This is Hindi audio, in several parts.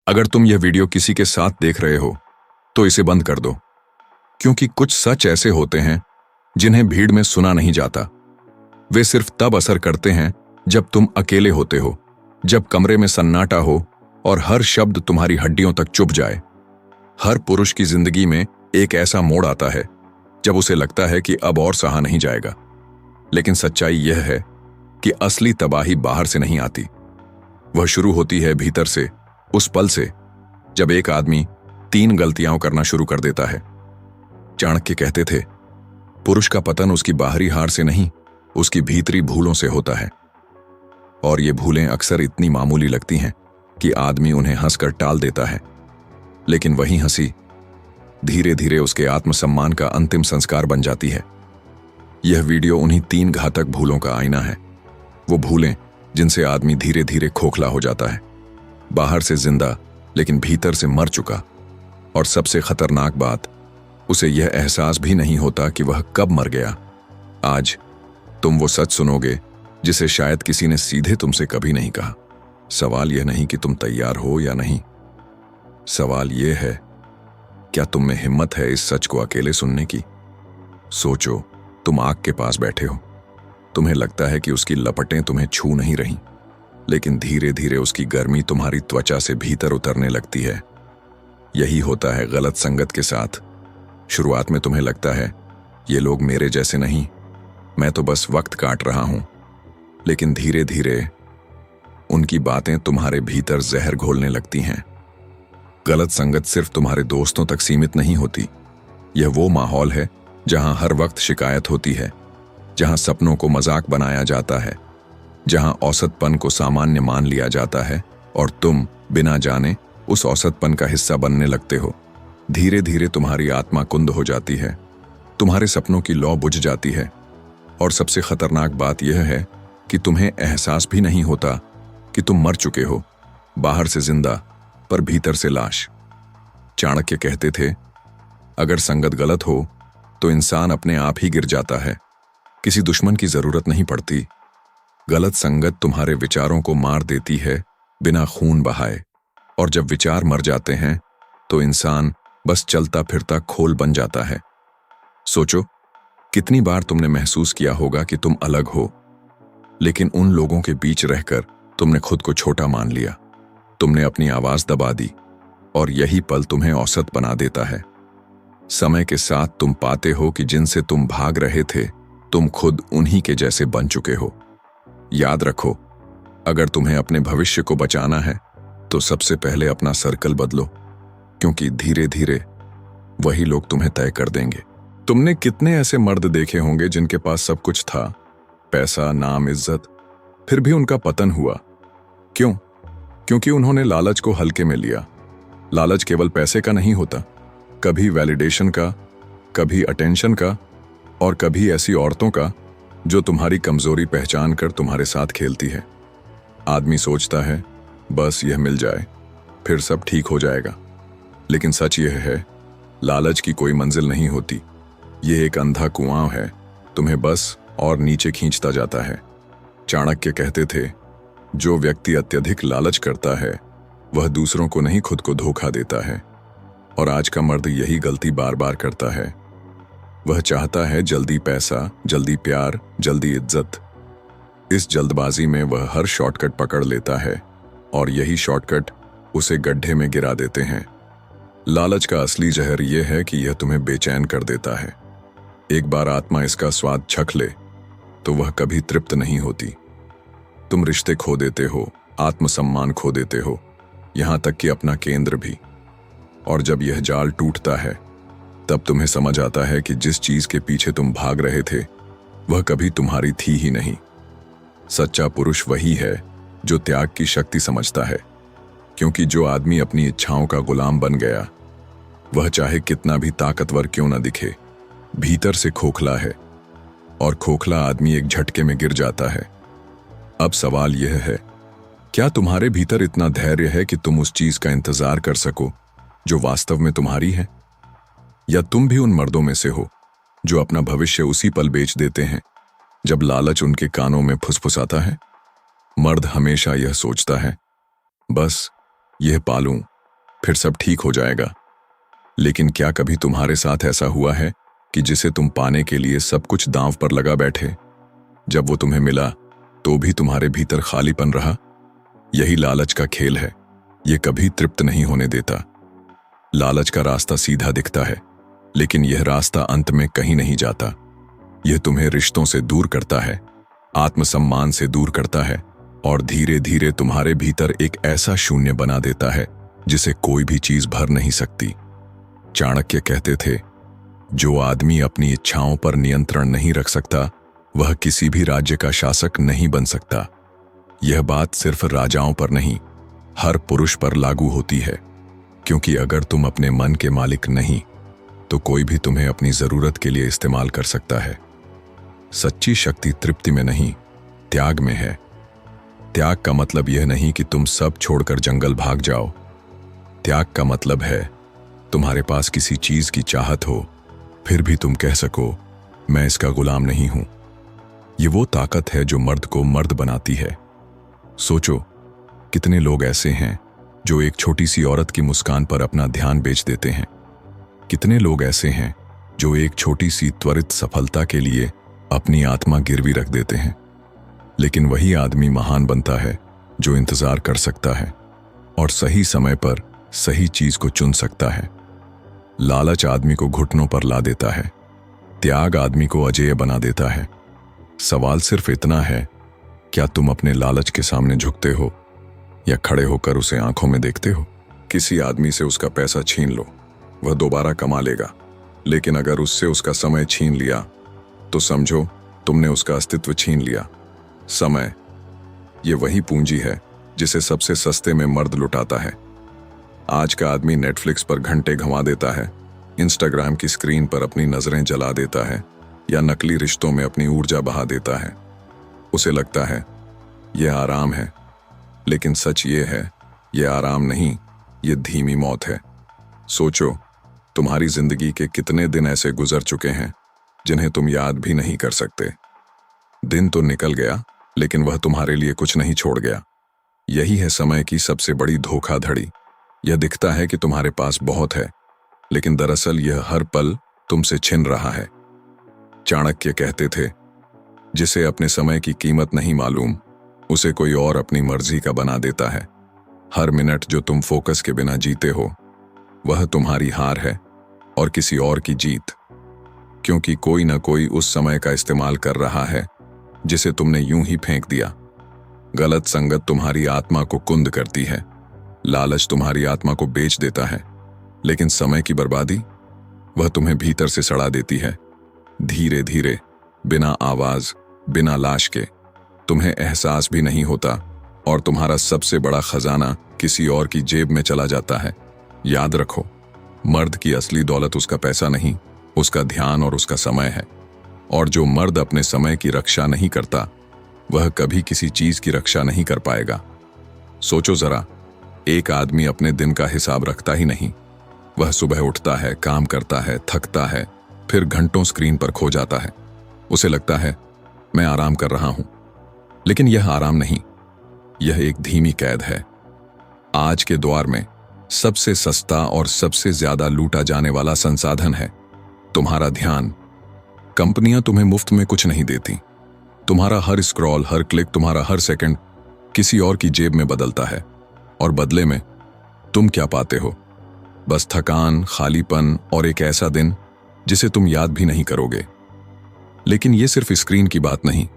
अगर तुम यह वीडियो किसी के साथ देख रहे हो तो इसे बंद कर दो, क्योंकि कुछ सच ऐसे होते हैं जिन्हें भीड़ में सुना नहीं जाता। वे सिर्फ तब असर करते हैं जब तुम अकेले होते हो, जब कमरे में सन्नाटा हो और हर शब्द तुम्हारी हड्डियों तक चुभ जाए। हर पुरुष की जिंदगी में एक ऐसा मोड़ आता है जब उसे लगता है कि अब और सहा नहीं जाएगा। लेकिन सच्चाई यह है कि असली तबाही बाहर से नहीं आती, वह शुरू होती है भीतर से, उस पल से जब एक आदमी 3 गलतियां करना शुरू कर देता है। चाणक्य कहते थे, पुरुष का पतन उसकी बाहरी हार से नहीं, उसकी भीतरी भूलों से होता है। और ये भूलें अक्सर इतनी मामूली लगती हैं कि आदमी उन्हें हंसकर टाल देता है, लेकिन वही हंसी धीरे धीरे उसके आत्मसम्मान का अंतिम संस्कार बन जाती है। यह वीडियो उन्हीं 3 घातक भूलों का आईना है, वो भूलें जिनसे आदमी धीरे धीरे खोखला हो जाता है, बाहर से जिंदा लेकिन भीतर से मर चुका। और सबसे खतरनाक बात, उसे यह एहसास भी नहीं होता कि वह कब मर गया। आज तुम वो सच सुनोगे जिसे शायद किसी ने सीधे तुमसे कभी नहीं कहा। सवाल यह नहीं कि तुम तैयार हो या नहीं, सवाल यह है, क्या तुम में हिम्मत है इस सच को अकेले सुनने की? सोचो, तुम आग के पास बैठे हो, तुम्हें लगता है कि उसकी लपटें तुम्हें छू नहीं रहीं, लेकिन धीरे धीरे उसकी गर्मी तुम्हारी त्वचा से भीतर उतरने लगती है। यही होता है गलत संगत के साथ। शुरुआत में तुम्हें लगता है ये लोग मेरे जैसे नहीं, मैं तो बस वक्त काट रहा हूं, लेकिन धीरे धीरे उनकी बातें तुम्हारे भीतर जहर घोलने लगती हैं। गलत संगत सिर्फ तुम्हारे दोस्तों तक सीमित नहीं होती, यह वो माहौल है जहां हर वक्त शिकायत होती है, जहां सपनों को मजाक बनाया जाता है, जहां औसतपन को सामान्य मान लिया जाता है और तुम बिना जाने उस औसतपन का हिस्सा बनने लगते हो। धीरे धीरे तुम्हारी आत्मा कुंद हो जाती है, तुम्हारे सपनों की लौ बुझ जाती है, और सबसे खतरनाक बात यह है कि तुम्हें एहसास भी नहीं होता कि तुम मर चुके हो, बाहर से जिंदा पर भीतर से लाश। चाणक्य कहते थे, अगर संगत गलत हो तो इंसान अपने आप ही गिर जाता है, किसी दुश्मन की जरूरत नहीं पड़ती। गलत संगत तुम्हारे विचारों को मार देती है बिना खून बहाए, और जब विचार मर जाते हैं तो इंसान बस चलता फिरता खोल बन जाता है। सोचो, कितनी बार तुमने महसूस किया होगा कि तुम अलग हो, लेकिन उन लोगों के बीच रहकर तुमने खुद को छोटा मान लिया, तुमने अपनी आवाज दबा दी, और यही पल तुम्हें औसत बना देता है। समय के साथ तुम पाते हो कि जिनसे तुम भाग रहे थे, तुम खुद उन्हीं के जैसे बन चुके हो। याद रखो, अगर तुम्हें अपने भविष्य को बचाना है तो सबसे पहले अपना सर्कल बदलो, क्योंकि धीरे धीरे वही लोग तुम्हें तय कर देंगे। तुमने कितने ऐसे मर्द देखे होंगे जिनके पास सब कुछ था, पैसा, नाम, इज्जत, फिर भी उनका पतन हुआ। क्यों? क्योंकि उन्होंने लालच को हल्के में लिया। लालच केवल पैसे का नहीं होता, कभी वैलिडेशन का, कभी अटेंशन का, और कभी ऐसी औरतों का जो तुम्हारी कमजोरी पहचान कर तुम्हारे साथ खेलती है। आदमी सोचता है बस यह मिल जाए फिर सब ठीक हो जाएगा, लेकिन सच यह है, लालच की कोई मंजिल नहीं होती। यह एक अंधा कुआं है, तुम्हें बस और नीचे खींचता जाता है। चाणक्य कहते थे, जो व्यक्ति अत्यधिक लालच करता है वह दूसरों को नहीं खुद को धोखा देता है। और आज का मर्द यही गलती बार बार करता है। वह चाहता है जल्दी पैसा, जल्दी प्यार, जल्दी इज्जत। इस जल्दबाजी में वह हर शॉर्टकट पकड़ लेता है, और यही शॉर्टकट उसे गड्ढे में गिरा देते हैं। लालच का असली जहर यह है कि यह तुम्हें बेचैन कर देता है। एक बार आत्मा इसका स्वाद चख ले तो वह कभी तृप्त नहीं होती। तुम रिश्ते खो देते हो, आत्मसम्मान खो देते हो, यहां तक कि अपना केंद्र भी। और जब यह जाल टूटता है तब तुम्हें समझ आता है कि जिस चीज के पीछे तुम भाग रहे थे वह कभी तुम्हारी थी ही नहीं। सच्चा पुरुष वही है जो त्याग की शक्ति समझता है, क्योंकि जो आदमी अपनी इच्छाओं का गुलाम बन गया, वह चाहे कितना भी ताकतवर क्यों न दिखे, भीतर से खोखला है, और खोखला आदमी एक झटके में गिर जाता है। अब सवाल यह है, क्या तुम्हारे भीतर इतना धैर्य है कि तुम उस चीज का इंतजार कर सको जो वास्तव में तुम्हारी है? या तुम भी उन मर्दों में से हो जो अपना भविष्य उसी पल बेच देते हैं जब लालच उनके कानों में फुसफुसाता है? मर्द हमेशा यह सोचता है, बस यह पालूं, फिर सब ठीक हो जाएगा। लेकिन क्या कभी तुम्हारे साथ ऐसा हुआ है कि जिसे तुम पाने के लिए सब कुछ दांव पर लगा बैठे, जब वो तुम्हें मिला तो भी तुम्हारे भीतर खालीपन रहा? यही लालच का खेल है, ये कभी तृप्त नहीं होने देता। लालच का रास्ता सीधा दिखता है, लेकिन यह रास्ता अंत में कहीं नहीं जाता। यह तुम्हें रिश्तों से दूर करता है, आत्मसम्मान से दूर करता है, और धीरे धीरे तुम्हारे भीतर एक ऐसा शून्य बना देता है जिसे कोई भी चीज भर नहीं सकती। चाणक्य कहते थे, जो आदमी अपनी इच्छाओं पर नियंत्रण नहीं रख सकता वह किसी भी राज्य का शासक नहीं बन सकता। यह बात सिर्फ राजाओं पर नहीं, हर पुरुष पर लागू होती है, क्योंकि अगर तुम अपने मन के मालिक नहीं तो कोई भी तुम्हें अपनी जरूरत के लिए इस्तेमाल कर सकता है। सच्ची शक्ति तृप्ति में नहीं, त्याग में है। त्याग का मतलब यह नहीं कि तुम सब छोड़कर जंगल भाग जाओ। त्याग का मतलब है तुम्हारे पास किसी चीज की चाहत हो, फिर भी तुम कह सको, मैं इसका गुलाम नहीं हूं। ये वो ताकत है जो मर्द को मर्द बनाती है। सोचो, कितने लोग ऐसे हैं जो एक छोटी सी औरत की मुस्कान पर अपना ध्यान बेच देते हैं। कितने लोग ऐसे हैं जो एक छोटी सी त्वरित सफलता के लिए अपनी आत्मा गिरवी रख देते हैं। लेकिन वही आदमी महान बनता है जो इंतजार कर सकता है और सही समय पर सही चीज को चुन सकता है। लालच आदमी को घुटनों पर ला देता है, त्याग आदमी को अजेय बना देता है। सवाल सिर्फ इतना है, क्या तुम अपने लालच के सामने झुकते हो या खड़े होकर उसे आंखों में देखते हो? किसी आदमी से उसका पैसा छीन लो, वह दोबारा कमा लेगा, लेकिन अगर उससे उसका समय छीन लिया तो समझो तुमने उसका अस्तित्व छीन लिया। समय, ये वही पूंजी है जिसे सबसे सस्ते में मर्द लुटाता है। आज का आदमी नेटफ्लिक्स पर घंटे घंटा देता है, इंस्टाग्राम की स्क्रीन पर अपनी नजरें जला देता है या नकली रिश्तों में अपनी ऊर्जा बहा देता है। उसे लगता है यह आराम है, लेकिन सच ये है, यह आराम नहीं, यह धीमी मौत है। सोचो, तुम्हारी जिंदगी के कितने दिन ऐसे गुजर चुके हैं जिन्हें तुम याद भी नहीं कर सकते। दिन तो निकल गया, लेकिन वह तुम्हारे लिए कुछ नहीं छोड़ गया। यही है समय की सबसे बड़ी धोखाधड़ी। यह दिखता है कि तुम्हारे पास बहुत है, लेकिन दरअसल यह हर पल तुमसे छिन रहा है। चाणक्य कहते थे, जिसे अपने समय की कीमत नहीं मालूम, उसे कोई और अपनी मर्जी का बना देता है। हर मिनट जो तुम फोकस के बिना जीते हो, वह तुम्हारी हार है और किसी और की जीत, क्योंकि कोई ना कोई उस समय का इस्तेमाल कर रहा है जिसे तुमने यूं ही फेंक दिया। गलत संगत तुम्हारी आत्मा को कुंद करती है, लालच तुम्हारी आत्मा को बेच देता है, लेकिन समय की बर्बादी, वह तुम्हें भीतर से सड़ा देती है। धीरे धीरे, बिना आवाज, बिना लाश के, तुम्हें एहसास भी नहीं होता और तुम्हारा सबसे बड़ा खजाना किसी और की जेब में चला जाता है। याद रखो, मर्द की असली दौलत उसका पैसा नहीं, उसका ध्यान और उसका समय है। और जो मर्द अपने समय की रक्षा नहीं करता, वह कभी किसी चीज की रक्षा नहीं कर पाएगा। सोचो जरा, एक आदमी अपने दिन का हिसाब रखता ही नहीं। वह सुबह उठता है, काम करता है, थकता है, फिर घंटों स्क्रीन पर खो जाता है। उसे लगता है मैं आराम कर रहा हूं, लेकिन यह आराम नहीं, यह एक धीमी कैद है। आज के दौर में सबसे सस्ता और सबसे ज्यादा लूटा जाने वाला संसाधन है तुम्हारा ध्यान। कंपनियां तुम्हें मुफ्त में कुछ नहीं देती। तुम्हारा हर स्क्रॉल, हर क्लिक, तुम्हारा हर सेकंड किसी और की जेब में बदलता है, और बदले में तुम क्या पाते हो? बस थकान, खालीपन और एक ऐसा दिन जिसे तुम याद भी नहीं करोगे। लेकिन यह सिर्फ स्क्रीन की बात नहीं,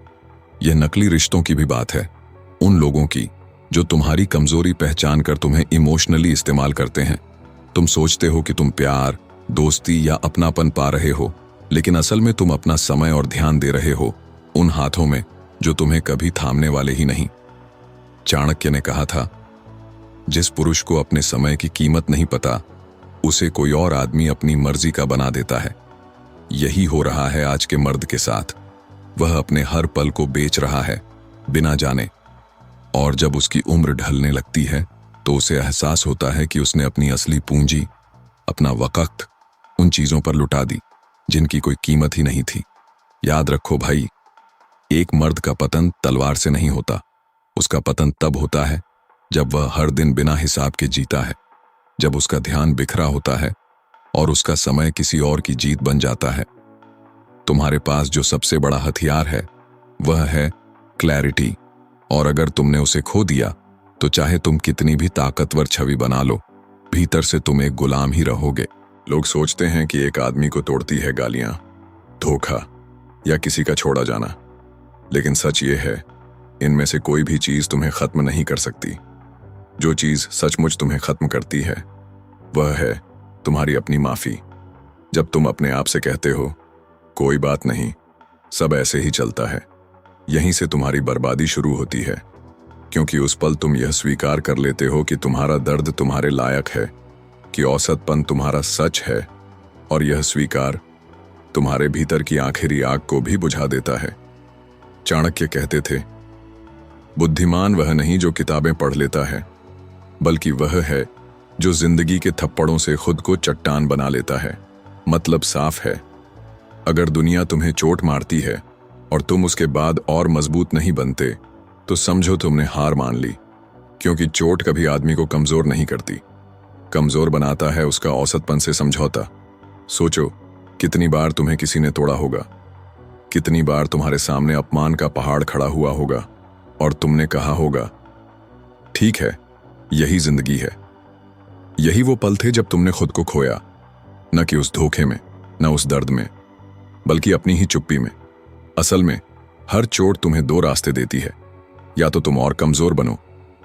यह नकली रिश्तों की भी बात है। उन लोगों की जो तुम्हारी कमजोरी पहचान कर तुम्हें इमोशनली इस्तेमाल करते हैं। तुम सोचते हो कि तुम प्यार, दोस्ती या अपनापन पा रहे हो, लेकिन असल में तुम अपना समय और ध्यान दे रहे हो उन हाथों में जो तुम्हें कभी थामने वाले ही नहीं। चाणक्य ने कहा था, जिस पुरुष को अपने समय की कीमत नहीं पता, उसे कोई और आदमी अपनी मर्जी का बना देता है। यही हो रहा है आज के मर्द के साथ। वह अपने हर पल को बेच रहा है बिना जाने, और जब उसकी उम्र ढलने लगती है तो उसे एहसास होता है कि उसने अपनी असली पूंजी, अपना वक्त उन चीजों पर लुटा दी जिनकी कोई कीमत ही नहीं थी। याद रखो भाई, एक मर्द का पतन तलवार से नहीं होता। उसका पतन तब होता है जब वह हर दिन बिना हिसाब के जीता है, जब उसका ध्यान बिखरा होता है और उसका समय किसी और की जीत बन जाता है। तुम्हारे पास जो सबसे बड़ा हथियार है वह है क्लैरिटी, और अगर तुमने उसे खो दिया तो चाहे तुम कितनी भी ताकतवर छवि बना लो, भीतर से तुम एक गुलाम ही रहोगे। लोग सोचते हैं कि एक आदमी को तोड़ती है गालियां, धोखा या किसी का छोड़ा जाना, लेकिन सच ये है, इनमें से कोई भी चीज तुम्हें खत्म नहीं कर सकती। जो चीज सचमुच तुम्हें खत्म करती है वह है तुम्हारी अपनी माफी। जब तुम अपने आप से कहते हो कोई बात नहीं, सब ऐसे ही चलता है, यहीं से तुम्हारी बर्बादी शुरू होती है, क्योंकि उस पल तुम यह स्वीकार कर लेते हो कि तुम्हारा दर्द तुम्हारे लायक है, कि औसतपन तुम्हारा सच है, और यह स्वीकार तुम्हारे भीतर की आखिरी आग को भी बुझा देता है। चाणक्य कहते थे, बुद्धिमान वह नहीं जो किताबें पढ़ लेता है, बल्कि वह है जो जिंदगी के थप्पड़ों से खुद को चट्टान बना लेता है। मतलब साफ है, अगर दुनिया तुम्हें चोट मारती है और तुम उसके बाद और मजबूत नहीं बनते तो समझो तुमने हार मान ली, क्योंकि चोट कभी आदमी को कमजोर नहीं करती, कमजोर बनाता है उसका औसतपन से समझौता। सोचो कितनी बार तुम्हें किसी ने तोड़ा होगा, कितनी बार तुम्हारे सामने अपमान का पहाड़ खड़ा हुआ होगा और तुमने कहा होगा ठीक है, यही जिंदगी है। यही वो पल थे जब तुमने खुद को खोया, न कि उस धोखे में, न उस दर्द में, बल्कि अपनी ही चुप्पी में। असल में हर चोट तुम्हें दो रास्ते देती है, या तो तुम और कमजोर बनो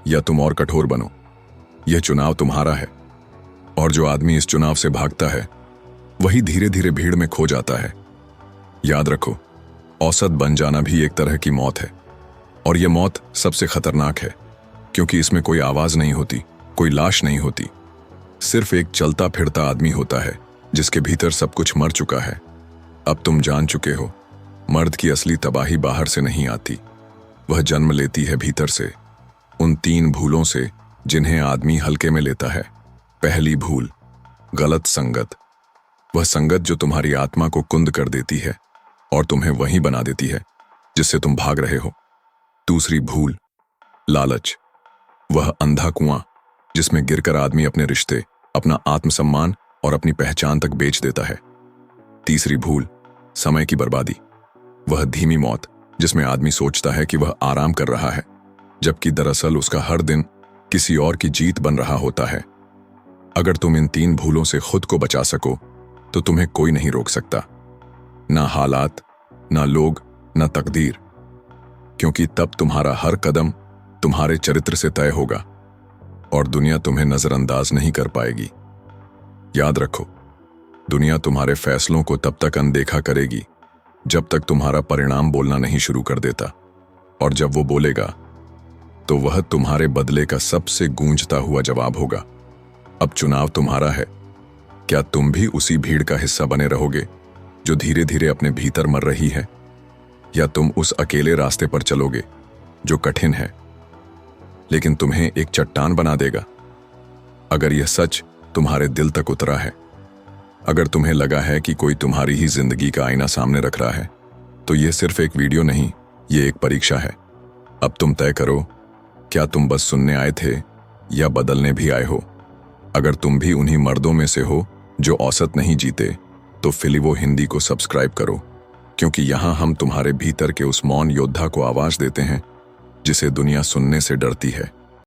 या तुम और कठोर बनो। यह चुनाव तुम्हारा है, और जो आदमी इस चुनाव से भागता है वही धीरे धीरे भीड़ में खो जाता है। याद रखो, औसत बन जाना भी एक तरह की मौत है, और यह मौत सबसे खतरनाक है, क्योंकि इसमें कोई आवाज नहीं होती, कोई लाश नहीं होती, सिर्फ एक चलता फिरता आदमी होता है जिसके भीतर सब कुछ मर चुका है। अब तुम जान चुके हो, मर्द की असली तबाही बाहर से नहीं आती, वह जन्म लेती है भीतर से, उन 3 भूलों से जिन्हें आदमी हल्के में लेता है। पहली भूल, गलत संगत, वह संगत जो तुम्हारी आत्मा को कुंद कर देती है और तुम्हें वहीं बना देती है जिससे तुम भाग रहे हो। दूसरी भूल, लालच, वह अंधा कुआं जिसमें गिरकर आदमी अपने रिश्ते, अपना आत्मसम्मान और अपनी पहचान तक बेच देता है। तीसरी भूल, समय की बर्बादी, वह धीमी मौत जिसमें आदमी सोचता है कि वह आराम कर रहा है, जबकि दरअसल उसका हर दिन किसी और की जीत बन रहा होता है। अगर तुम इन 3 भूलों से खुद को बचा सको तो तुम्हें कोई नहीं रोक सकता, ना हालात, ना लोग, ना तकदीर, क्योंकि तब तुम्हारा हर कदम तुम्हारे चरित्र से तय होगा और दुनिया तुम्हें नजरअंदाज नहीं कर पाएगी। याद रखो, दुनिया तुम्हारे फैसलों को तब तक अनदेखा करेगी जब तक तुम्हारा परिणाम बोलना नहीं शुरू कर देता, और जब वो बोलेगा तो वह तुम्हारे बदले का सबसे गूंजता हुआ जवाब होगा। अब चुनाव तुम्हारा है, क्या तुम भी उसी भीड़ का हिस्सा बने रहोगे जो धीरे धीरे अपने भीतर मर रही है, या तुम उस अकेले रास्ते पर चलोगे जो कठिन है लेकिन तुम्हें एक चट्टान बना देगा। अगर यह सच तुम्हारे दिल तक उतरा है, अगर तुम्हें लगा है कि कोई तुम्हारी ही जिंदगी का आईना सामने रख रहा है, तो यह सिर्फ एक वीडियो नहीं, यह एक परीक्षा है। अब तुम तय करो, क्या तुम बस सुनने आए थे या बदलने भी आए हो। अगर तुम भी उन्हीं मर्दों में से हो जो औसत नहीं जीते, तो फिलिवो हिंदी को सब्सक्राइब करो, क्योंकि यहां हम तुम्हारे भीतर के उस मौन योद्धा को आवाज देते हैं जिसे दुनिया सुनने से डरती है।